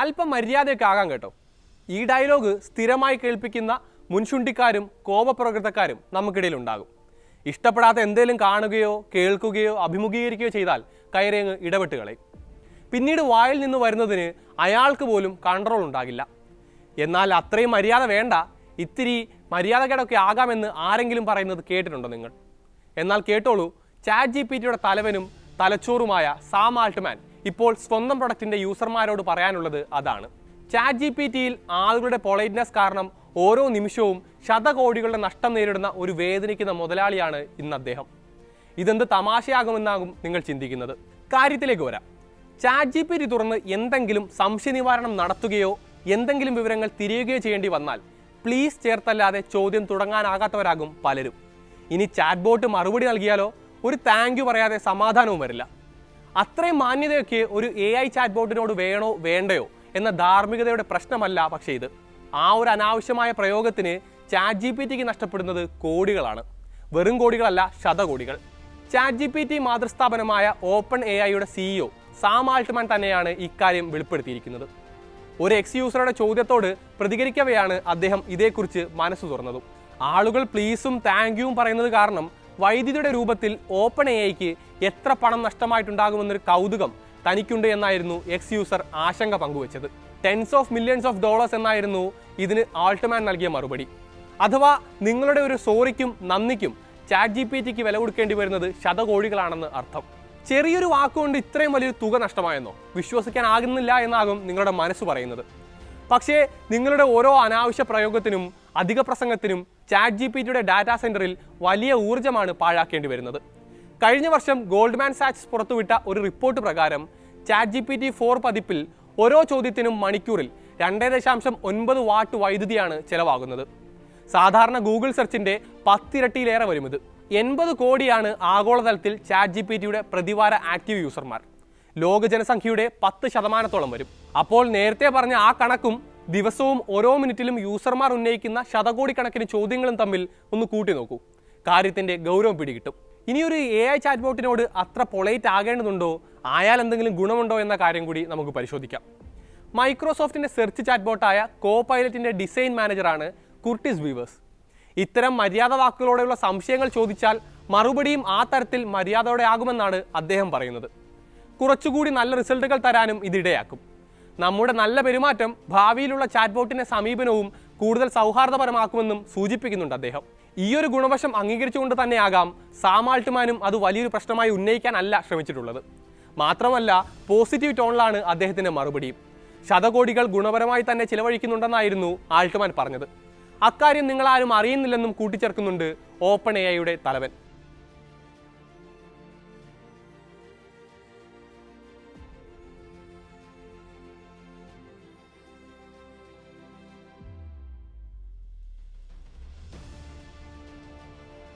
അല്പം മര്യാദയൊക്കെ ആകാം കേട്ടോ. ഈ ഡയലോഗ് സ്ഥിരമായി കേൾപ്പിക്കുന്ന മുൻശുണ്ടിക്കാരും കോപപ്രകൃതക്കാരും നമുക്കിടയിൽ ഉണ്ടാകും. ഇഷ്ടപ്പെടാത്ത എന്തെങ്കിലും കാണുകയോ കേൾക്കുകയോ അഭിമുഖീകരിക്കുകയോ ചെയ്താൽ കയറിയങ്ങ് ഇടപെട്ട് കളയും. പിന്നീട് വായിൽ നിന്ന് വരുന്നതിന് അയാൾക്ക് പോലും കൺട്രോൾ ഉണ്ടാകില്ല. എന്നാൽ അത്രയും മര്യാദ വേണ്ട, ഇത്തിരി മര്യാദകേടൊക്കെ ആകാമെന്ന് ആരെങ്കിലും പറയുന്നത് കേട്ടിട്ടുണ്ടോ നിങ്ങൾ? എന്നാൽ കേട്ടോളൂ, ചാറ്റ് ജിപിടിയുടെ തലവനും തലച്ചോറുമായ സാം ആൾട്ട്മാൻ ഇപ്പോൾ സ്വന്തം പ്രൊഡക്റ്റിന്റെ യൂസർമാരോട് പറയാനുള്ളത് അതാണ്. ചാറ്റ് ജിപിടിയിൽ ആളുകളുടെ പൊളൈറ്റ്നെസ് കാരണം ഓരോ നിമിഷവും ശതകോടികളുടെ നഷ്ടം നേരിടുന്ന ഒരു വേദനിക്കുന്ന മുതലാളിയാണ് ഇന്ന് അദ്ദേഹം. ഇതെന്ത് തമാശയാകുമെന്നാകും നിങ്ങൾ ചിന്തിക്കുന്നത്. കാര്യത്തിലേക്ക് വരാം. ചാറ്റ് ജിപിടി തുറന്ന് എന്തെങ്കിലും സംശയ നിവാരണം നടത്തുകയോ എന്തെങ്കിലും വിവരങ്ങൾ തിരയുകയോ ചെയ്യേണ്ടി വന്നാൽ പ്ലീസ് ചേർത്തല്ലാതെ ചോദ്യം തുടങ്ങാനാകാത്തവരാകും പലരും. ഇനി ചാറ്റ് ബോട്ട് മറുപടി നൽകിയാലോ ഒരു താങ്ക് യു പറയാതെ സമാധാനവും വരില്ല. അത്രയും മാന്യതയൊക്കെ ഒരു AI ചാറ്റ് ബോട്ടിനോട് വേണോ വേണ്ടയോ എന്ന ധാർമ്മികതയുടെ പ്രശ്നമല്ല പക്ഷേ ഇത്. ആ ഒരു അനാവശ്യമായ പ്രയോഗത്തിന് ചാറ്റ് ജിപിടിക്ക് നഷ്ടപ്പെടുന്നത് കോടികളാണ്. വെറും കോടികളല്ല, ശതകോടികൾ. ചാറ്റ് ജിപിടി മാതൃസ്ഥാപനമായ ഓപ്പൺ AIയുടെ CEO സാം ആൾട്ട്മാൻ തന്നെയാണ് ഇക്കാര്യം വെളിപ്പെടുത്തിയിരിക്കുന്നത്. ഒരു എക്സ് യൂസറുടെ ചോദ്യത്തോട് പ്രതികരിക്കവെയാണ് അദ്ദേഹം ഇതേക്കുറിച്ച് മനസ്സ് തുറന്നതും. ആളുകൾ പ്ലീസും താങ്ക് യുവും പറയുന്നത് കാരണം വൈദ്യുതിയുടെ രൂപത്തിൽ ഓപ്പൺ AIക്ക് എത്ര പണം നഷ്ടമായിട്ടുണ്ടാകുമെന്നൊരു കൗതുകം തനിക്കുണ്ട് എന്നായിരുന്നു എക്സ് യൂസർ ആശങ്ക പങ്കുവച്ചത്. $10s of millions എന്നായിരുന്നു ഇതിന് ആൾട്ട്മാൻ നൽകിയ മറുപടി. അഥവാ നിങ്ങളുടെ ഒരു സോറിക്കും നന്ദിക്കും ചാറ്റ് ജിപിടിക്ക് വില കൊടുക്കേണ്ടി വരുന്നത് ശതകോടികളാണെന്ന് അർത്ഥം. ചെറിയൊരു വാക്കുകൊണ്ട് ഇത്രയും വലിയൊരു തുക നഷ്ടമായെന്നോ? വിശ്വസിക്കാനാകുന്നില്ല എന്നാകും നിങ്ങളുടെ മനസ്സ് പറയുന്നത്. പക്ഷേ നിങ്ങളുടെ ഓരോ അനാവശ്യ പ്രയോഗത്തിനും അധിക പ്രസംഗത്തിനും ചാറ്റ് ജിപിടിയുടെ ഡാറ്റാ സെന്ററിൽ വലിയ ഊർജ്ജമാണ് പാഴാക്കേണ്ടി വരുന്നത്. കഴിഞ്ഞ വർഷം ഗോൾഡ്മാൻ സാക്സ് പുറത്തുവിട്ട ഒരു റിപ്പോർട്ട് പ്രകാരം ചാറ്റ് ജിപിടി 4 പതിപ്പിൽ ഓരോ ചോദ്യത്തിനും മണിക്കൂറിൽ 2.9 വാട്ട് വൈദ്യുതിയാണ് ചെലവാകുന്നത്. സാധാരണ ഗൂഗിൾ സെർച്ചിന്റെ 10 ഇരട്ടിയിലേറെ വരും ഇത്. 80 കോടിയാണ് ആഗോളതലത്തിൽ ചാറ്റ് ജിപിടിയുടെ പ്രതിവാര ആക്റ്റീവ് യൂസർമാർ. ലോക ജനസംഖ്യയുടെ 10% വരും. അപ്പോൾ നേരത്തെ പറഞ്ഞ ആ കണക്കും ദിവസവും ഓരോ മിനിറ്റിലും യൂസർമാർ ഉന്നയിക്കുന്ന ശതകോടിക്കണക്കിന് ചോദ്യങ്ങളും തമ്മിൽ ഒന്ന് കൂട്ടി നോക്കൂ. കാര്യത്തിന്റെ ഗൗരവം പിടികിട്ടും. ഇനിയൊരു AI ചാറ്റ് ബോട്ടിനോട് അത്ര പൊളൈറ്റ് ആകേണ്ടതുണ്ടോ, ആയാൽ എന്തെങ്കിലും ഗുണമുണ്ടോ എന്ന കാര്യം കൂടി നമുക്ക് പരിശോധിക്കാം. മൈക്രോസോഫ്റ്റിന്റെ സെർച്ച് ചാറ്റ് ബോട്ടായ കോപൈലറ്റിന്റെ ഡിസൈൻ മാനേജറാണ് കുർട്ടിസ് വീവേഴ്സ്. ഇത്തരം മര്യാദ വാക്കുകളോടെയുള്ള സംശയങ്ങൾ ചോദിച്ചാൽ മറുപടിയും ആ തരത്തിൽ മര്യാദയോടെ ആകുമെന്നാണ് അദ്ദേഹം പറയുന്നത്. കുറച്ചുകൂടി നല്ല റിസൾട്ടുകൾ തരാനും ഇതിടയാക്കും. നമ്മുടെ നല്ല പെരുമാറ്റം ഭാവിയിലുള്ള ചാറ്റ് ബോട്ടിന്റെ സമീപനവും കൂടുതൽ സൗഹാർദ്ദപരമാക്കുമെന്നും സൂചിപ്പിക്കുന്നുണ്ട് അദ്ദേഹം. ഈ ഒരു ഗുണവശം അംഗീകരിച്ചുകൊണ്ട് തന്നെയാകാം സാം ആൾട്ട്മാനും അത് വലിയൊരു പ്രശ്നമായി ഉന്നയിക്കാനല്ല ശ്രമിച്ചിട്ടുള്ളത്. മാത്രമല്ല പോസിറ്റീവ് ടോണിലാണ് അദ്ദേഹത്തിന്റെ മറുപടിയും. ശതകോടികൾ ഗുണപരമായി തന്നെ ചിലവഴിക്കുന്നുണ്ടെന്നായിരുന്നു ആൾട്ട്മാൻ പറഞ്ഞത്. അക്കാര്യം നിങ്ങളാരും അറിയുന്നില്ലെന്നും കൂട്ടിച്ചേർക്കുന്നുണ്ട് ഓപ്പൺ AIയുടെ തലവൻ.